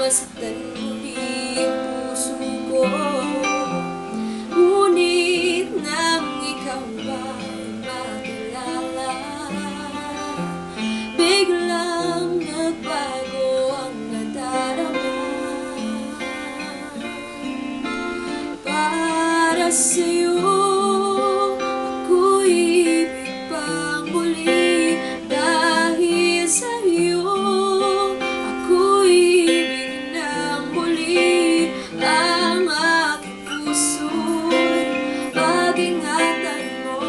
masaktan muli ang puso ko. Ngunit nang ikaw ay makilala, biglang nagbago ang nadarama. Para sa'yo ako'y ibig pang muli, dahil sa'yo ako'y ibig ng muli. Ang aking puso'y pag-ingatan mo,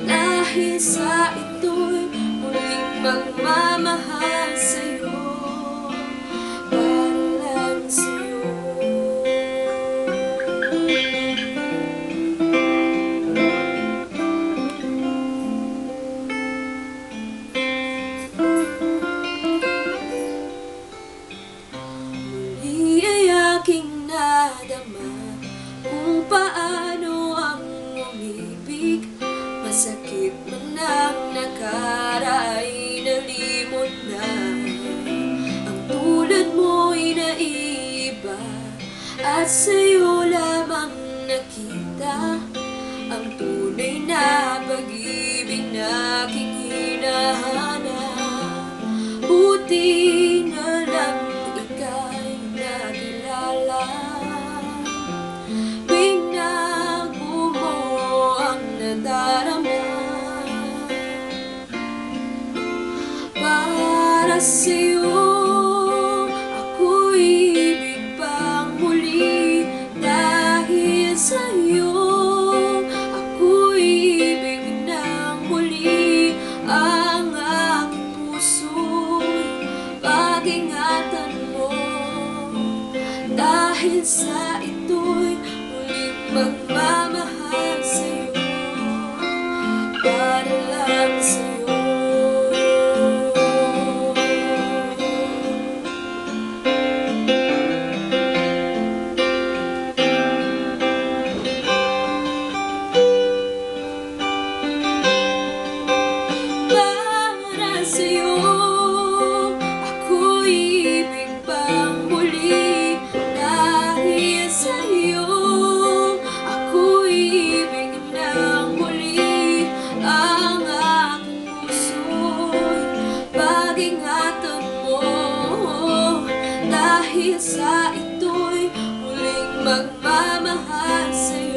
dahil sa ito'y muling magmamahal sa'yo, para lang sa'yo. Muli ay aking nadama kung paano ang umibig. Masakit man ang nakara'y nalimot na. Ang tulad mo'y naiiba, at sa'yo lamang nakita ang tunay na pag-ibig na aking hinahanap. Buti na lang ika'y nakilala, binago mo ang nadarama. Para sa'yo ako'y ibig pang muli, dahil sa'yo ako'y ibig ng muli. Ang aking puso'y pag-ingatan mo, dahil sa ito'y muling magmamahal sa'yo, para lang sa'yo. Para sa'yo ako'y ibig pang muli, dahil sa'yo ako'y ibig ng muli. Ang aking puso'y pag-ingatan mo, dahil sa ito'y muling magmamahal sa'yo.